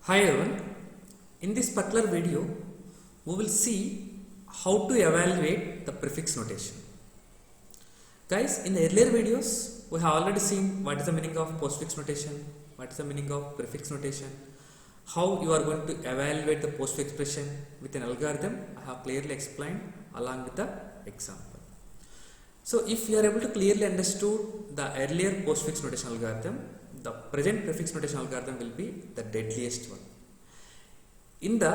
Hi everyone, in this particular video we will see how to evaluate the prefix notation. Guys, in the earlier videos we have already seen what is the meaning of postfix notation, what is the meaning of prefix notation, how you are going to evaluate the postfix expression with an algorithm. I have clearly explained along with the example. So if you are able to clearly understood the earlier postfix notation algorithm, the present prefix notation algorithm will be the deadliest one. In the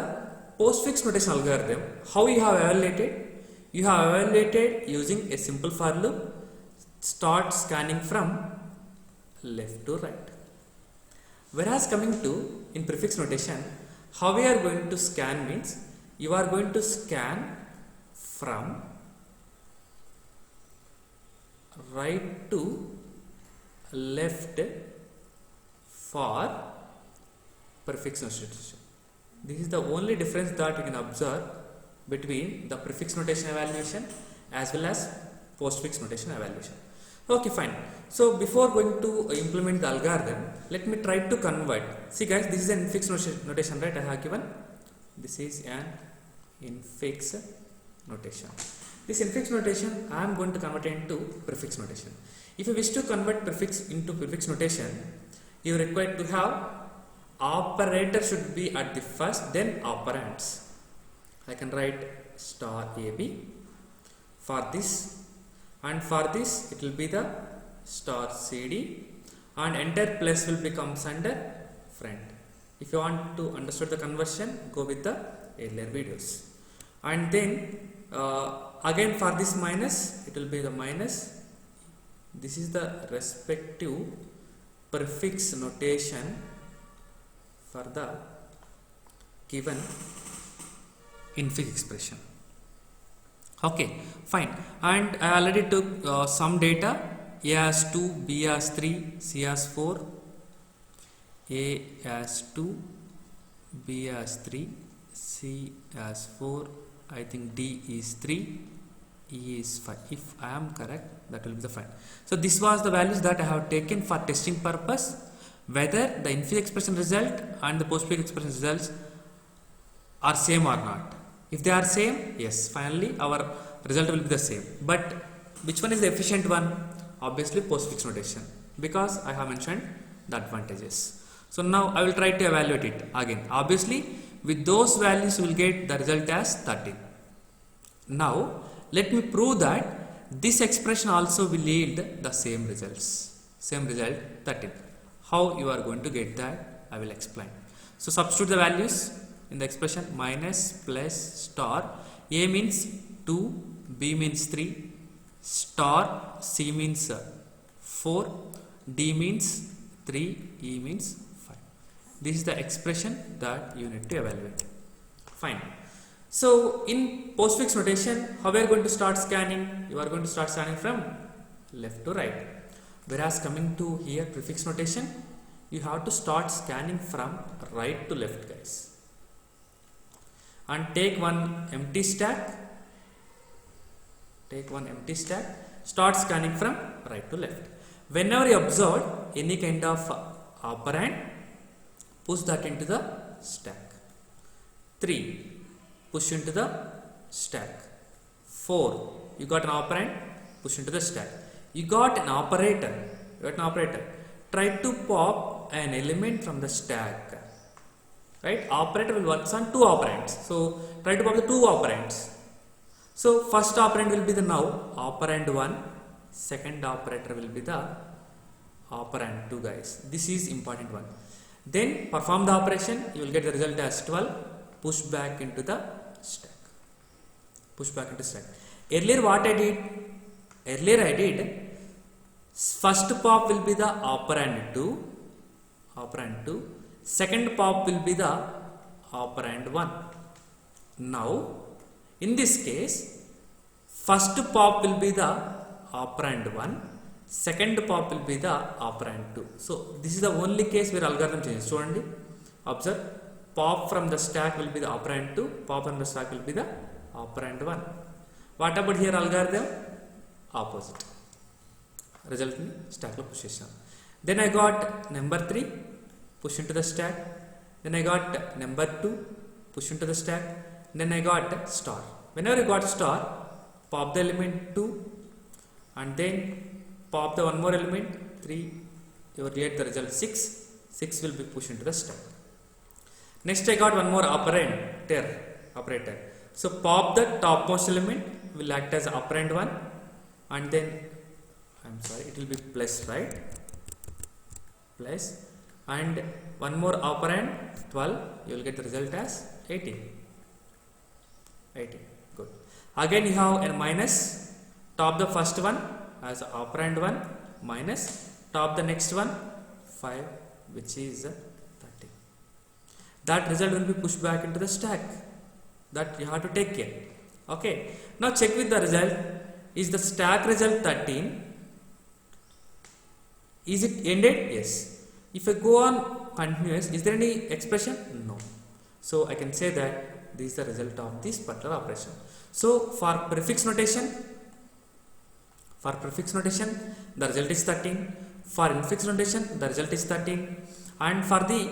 postfix notation algorithm, how you have evaluated? You have evaluated using a simple for loop, start scanning from left to right. Whereas coming to in prefix notation, how we are going to scan means you are going to scan from right to left for prefix notation. This is the only difference that you can observe between the prefix notation evaluation as well as postfix notation evaluation. Okay, fine. So before going to implement the algorithm, let me try to convert. See guys, this is an infix notation, right? I have given this is an infix notation. This infix notation I am going to convert into prefix notation. If you wish to convert prefix into prefix notation, you are required to have operator should be at the first, then operands. I can write star AB for this, and for this it will be the star CD, and enter plus will becomes under front. If you want to understand the conversion, go with the earlier videos. And then again for this minus, it will be the minus. This is the respective prefix notation for the given infix expression. Okay, fine. And I already took some data: A as 2, B as 3, C as 4, A as 2, B as 3, C as 4, I think D is 3, E is 5. If I am correct, that will be the 5. So this was the values that I have taken for testing purpose, whether the infix expression result and the postfix expression results are same or not. If they are same, yes, finally our result will be the same. But which one is the efficient one? Obviously postfix notation, because I have mentioned the advantages. So now I will try to evaluate it again. Obviously with those values you will get the result as 13. Now let me prove that this expression also will yield the same results. Same result 13. How you are going to get that, I will explain. So substitute the values in the expression: minus, plus, star. A means 2, B means 3, star, C means 4, D means 3, E means 5. This is the expression that you need to evaluate. Fine. So in postfix notation, how we are going to start scanning? You are going to start scanning from left to right. Whereas coming to here prefix notation, you have to start scanning from right to left, guys. And take one empty stack. Take one empty stack. Start scanning from right to left. Whenever you observe any kind of operand, push that into the stack. 3. Push into the stack. 4. You got an operand, push into the stack. You got an operator. Try to pop an element from the stack. Right? Operator will work on 2 operands. So try to pop the 2 operands. So first operand will be the now operand 1. Second operator will be the operand 2, guys. This is important one. Then perform the operation. You will get the result as 12. Push back into the stack. Push back into stack. Earlier what I did? Earlier I did first pop will be the operand 2. Operand 2. Second pop will be the operand 1. Now in this case, first pop will be the operand 1. Second pop will be the operand 2. So this is the only case where algorithm changes. So observe, pop from the stack will be the operand 2, pop from the stack will be the operand 1. What about here algorithm? Opposite. Result in stack lo push chesam. Then I got number 3, push into the stack. then I got number 2, push into the stack, then I got star. Whenever you got star, pop the element 2 and then pop the one more element 3, you will get the result 6. 6 will be pushed into the stack. Next I got one more operator. So pop the topmost element will act as operand 1 and then it will be plus, right? Plus, and one more operand 12, you will get the result as 18. Good. Again you have a minus, top the first one as operand 1 minus, top the next one 5, which is 30. That result will be pushed back into the stack. That you have to take care. Okay. Now check with the result. Is the stack result 13? Is it ended? Yes. If I go on continuous, is there any expression? No. So I can say that this is the result of this particular operation. So for prefix notation, the result is 13. For infix notation, the result is 13. And for the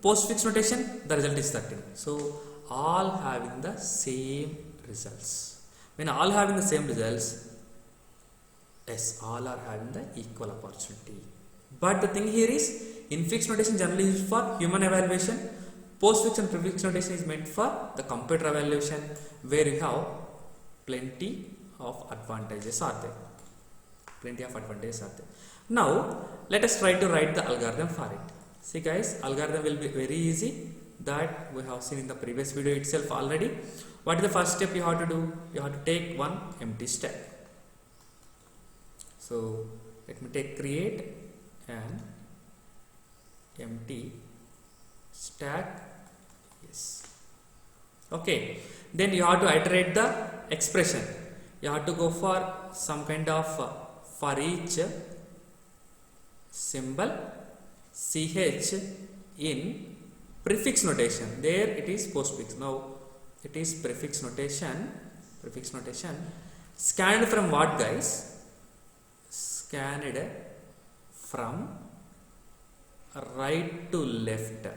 postfix notation, the result is 13. So all having the same results. When all having the same results, yes, all are having the equal opportunity. But the thing here is, infix notation generally used for human evaluation. Postfix and prefix notation is meant for the computer evaluation, where you have plenty of advantages are there. Now, let us try to write the algorithm for it. See guys, algorithm will be very easy, that we have seen in the previous video itself already. What is the first step you have to do? You have to take one empty stack. So let me take create an empty stack. Yes. Okay. Then you have to iterate the expression. You have to go for some kind of for each symbol ch in prefix notation. There it is postfix. Now it is prefix notation. Scanned from what, guys? Scanned from right to left.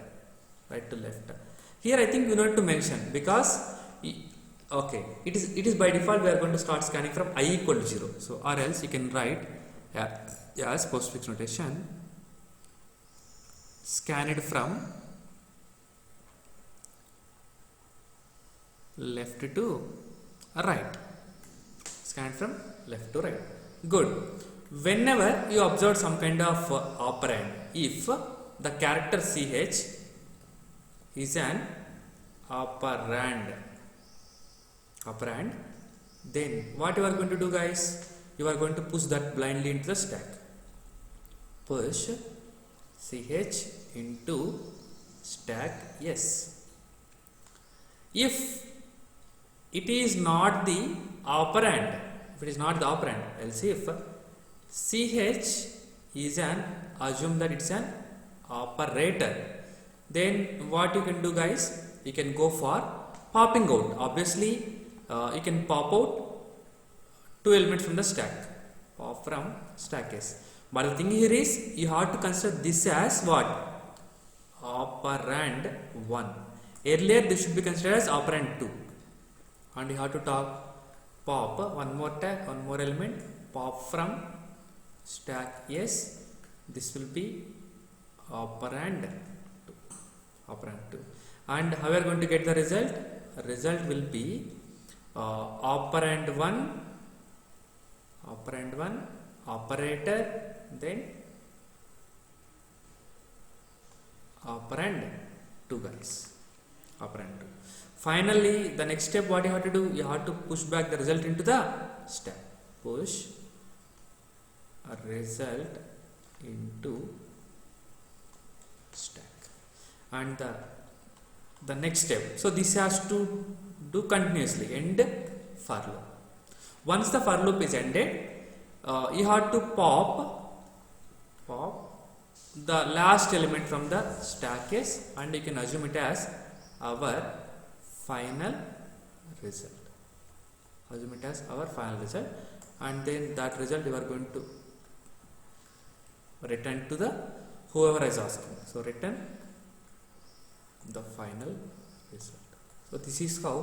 Here I think we need to mention, because okay, it is by default we are going to start scanning from I equal to 0. So or else you can write as postfix notation, scanned from left to right. Scan from left to right. Good. Whenever you observe some kind of operand, if the character ch is an operand, then what you are going to do, guys? You are going to push that blindly into the stack. Push ch into stack. Yes. If it is not the operand, else if ch is an, assume that it's an operator, then what you can do, guys? You can go for popping out. Obviously you can pop out 2 elements from the stack, pop from stack. Yes. But the thing here is, you have to consider this as what? Operand 1. Earlier this should be considered as operand 2, and you have to pop one more element, pop from stack. Yes, this will be operand 2. And how we are going to get the result? Result will be operand 1, operator, then operand 2, guys. Operand 2. Finally, the next step, what you have to do? You have to push back the result into the stack. Push a result into stack. And the next step. So this has to do continuously. End for loop. Once the for loop is ended, you have to pop the last element from the stack, yes, and you can assume it as our final result. And then that result you are going to return to the whoever is asking. So return the final result. So this is how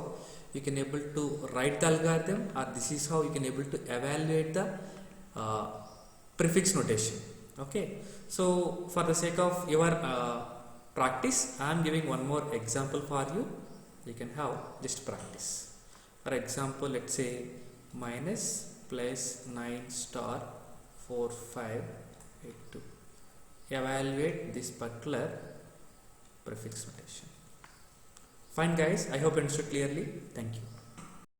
you can able to write the algorithm, or this is how you can able to evaluate the prefix notation. Okay, so for the sake of your practice, I am giving one more example for you. You can have just practice. For example, let's say minus plus 9 star 4 5 8 2. Evaluate this particular prefix notation. Fine guys, I hope you understood clearly. Thank you.